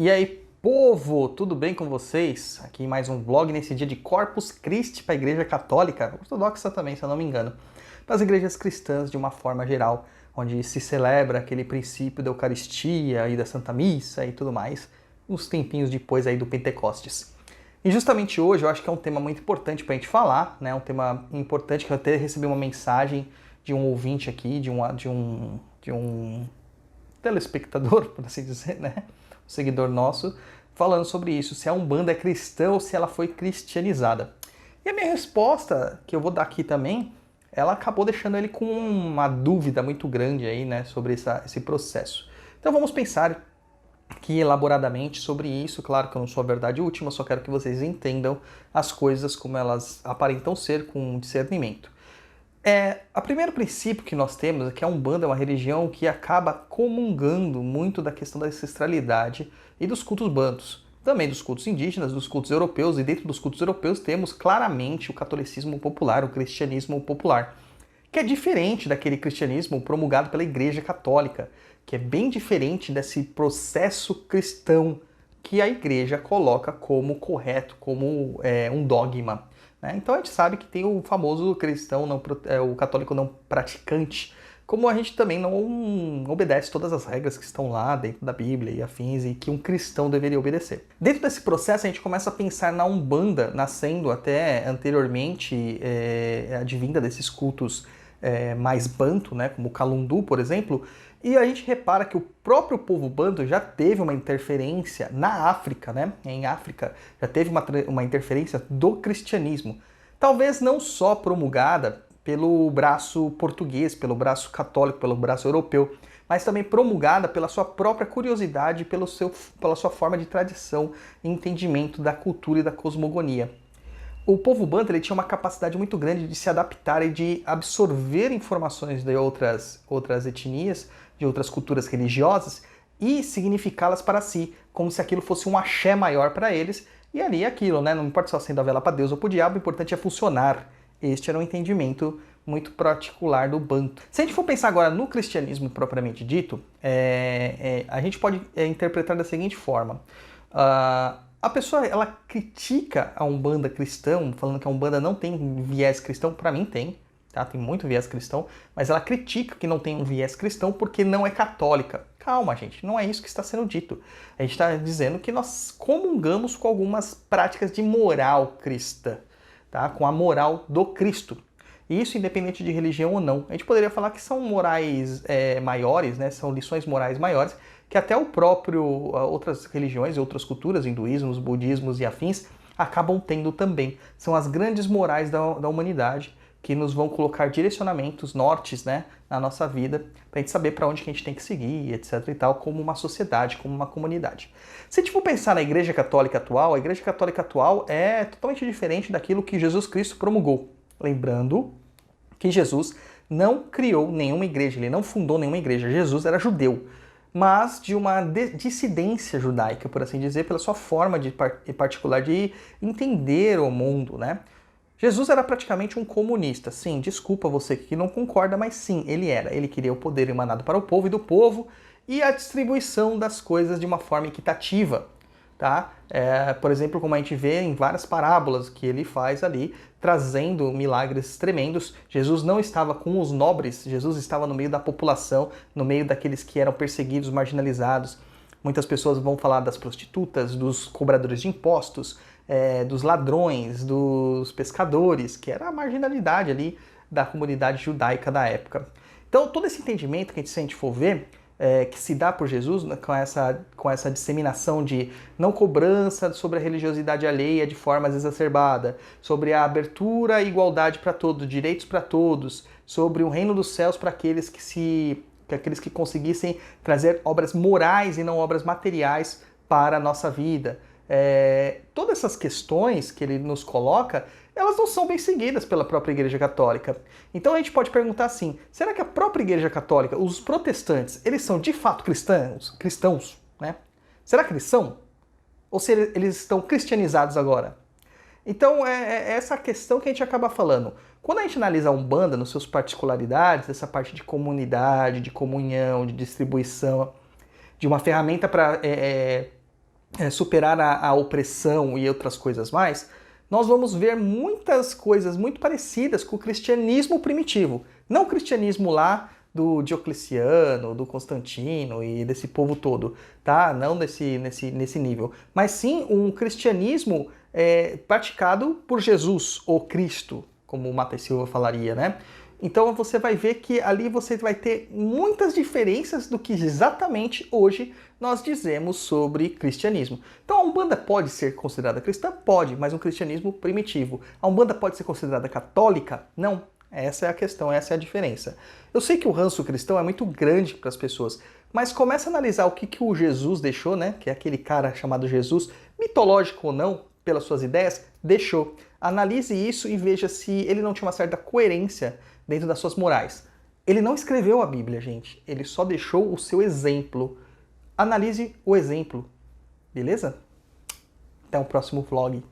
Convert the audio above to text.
E aí, povo, tudo bem com vocês? Aqui mais um vlog nesse dia de Corpus Christi para a Igreja Católica, ortodoxa também, se eu não me engano, para as igrejas cristãs de uma forma geral, onde se celebra aquele princípio da Eucaristia e da Santa Missa e tudo mais, uns tempinhos depois aí do Pentecostes. E justamente hoje eu acho que é um tema muito importante para a gente falar, né? Um tema importante que eu até recebi uma mensagem de um ouvinte aqui, de um telespectador, por assim dizer, né? Um seguidor nosso, falando sobre isso, se a Umbanda é cristã ou se ela foi cristianizada. E a minha resposta, que eu vou dar aqui também, ela acabou deixando ele com uma dúvida muito grande aí, né, sobre esse processo. Então vamos pensar aqui elaboradamente sobre isso. Claro que eu não sou a verdade última, só quero que vocês entendam as coisas como elas aparentam ser com discernimento. O primeiro princípio que nós temos é que a Umbanda é uma religião que acaba comungando muito da questão da ancestralidade e dos cultos bantos. Também dos cultos indígenas, dos cultos europeus, e dentro dos cultos europeus temos claramente o catolicismo popular, o cristianismo popular, que é diferente daquele cristianismo promulgado pela Igreja Católica, que é bem diferente desse processo cristão que a Igreja coloca como correto, como um dogma. Então a gente sabe que tem o famoso cristão, o católico não praticante, como a gente também não obedece todas as regras que estão lá dentro da Bíblia e afins, e que um cristão deveria obedecer. Dentro desse processo a gente começa a pensar na Umbanda, nascendo até anteriormente, advinda desses cultos mais banto, né, como o Calundu, por exemplo, e a gente repara que o próprio povo banto já teve uma interferência na África, né? Em África já teve uma interferência do cristianismo. Talvez não só promulgada pelo braço português, pelo braço católico, pelo braço europeu, mas também promulgada pela sua própria curiosidade, pela sua forma de tradição e entendimento da cultura e da cosmogonia. O povo banto ele tinha uma capacidade muito grande de se adaptar e de absorver informações de outras etnias, de outras culturas religiosas e significá-las para si, como se aquilo fosse um axé maior para eles. E ali é aquilo, né? Não importa se acende a vela para Deus ou para o diabo, o importante é funcionar. Este era um entendimento muito particular do banto. Se a gente for pensar agora no cristianismo propriamente dito, a gente pode interpretar da seguinte forma. A pessoa, ela critica a Umbanda cristã, falando que a Umbanda não tem viés cristão. Para mim tem, tá? Tem muito viés cristão, mas ela critica que não tem um viés cristão porque não é católica. Calma, gente, não é isso que está sendo dito. A gente está dizendo que nós comungamos com algumas práticas de moral cristã, tá? Com a moral do Cristo. E isso independente de religião ou não. A gente poderia falar que são morais maiores, né? São lições morais maiores, que até outras religiões e outras culturas, hinduísmos, budismos e afins, acabam tendo também. São as grandes morais da humanidade que nos vão colocar direcionamentos, nortes, né, na nossa vida, para a gente saber para onde que a gente tem que seguir, etc e tal, como uma sociedade, como uma comunidade. Se a gente for pensar na Igreja Católica atual, a Igreja Católica atual é totalmente diferente daquilo que Jesus Cristo promulgou. Lembrando que Jesus não criou nenhuma igreja, ele não fundou nenhuma igreja. Jesus era judeu, mas de uma dissidência judaica, por assim dizer, pela sua forma particular de entender o mundo, né? Jesus era praticamente um comunista. Sim, desculpa você que não concorda, mas sim, ele era. Ele queria o poder emanado para o povo e do povo e a distribuição das coisas de uma forma equitativa, tá? Por exemplo, como a gente vê em várias parábolas que ele faz ali, trazendo milagres tremendos. Jesus não estava com os nobres, Jesus estava no meio da população, no meio daqueles que eram perseguidos, marginalizados. Muitas pessoas vão falar das prostitutas, dos cobradores de impostos, dos ladrões, dos pescadores, que era a marginalidade ali da comunidade judaica da época. Então, todo esse entendimento que se a gente for ver, que se dá por Jesus, né, com essa disseminação de não cobrança sobre a religiosidade alheia de forma exacerbada, sobre a abertura e igualdade para todos, direitos para todos, sobre o reino dos céus para aqueles que conseguissem trazer obras morais e não obras materiais para a nossa vida. Todas essas questões que ele nos coloca, elas não são bem seguidas pela própria Igreja Católica. Então a gente pode perguntar assim, será que a própria Igreja Católica, os protestantes, eles são de fato cristãos, né? Será que eles são? Ou se eles estão cristianizados agora? Então é essa questão que a gente acaba falando. Quando a gente analisa a Umbanda nas suas particularidades, essa parte de comunidade, de comunhão, de distribuição, de uma ferramenta para superar a opressão e outras coisas mais, nós vamos ver muitas coisas muito parecidas com o cristianismo primitivo. Não o cristianismo lá do Diocleciano, do Constantino e desse povo todo, tá? Não nesse nível. Mas sim um cristianismo praticado por Jesus, ou Cristo, como o Matheus Silva falaria, né? Então você vai ver que ali você vai ter muitas diferenças do que exatamente hoje nós dizemos sobre cristianismo. Então a Umbanda pode ser considerada cristã? Pode, mas um cristianismo primitivo. A Umbanda pode ser considerada católica? Não. Essa é a questão, essa é a diferença. Eu sei que o ranço cristão é muito grande para as pessoas, mas comece a analisar o que o Jesus deixou, né? Que é aquele cara chamado Jesus, mitológico ou não, pelas suas ideias, deixou. Analise isso e veja se ele não tinha uma certa coerência dentro das suas morais. Ele não escreveu a Bíblia, gente. Ele só deixou o seu exemplo. Analise o exemplo, beleza? Até o próximo vlog.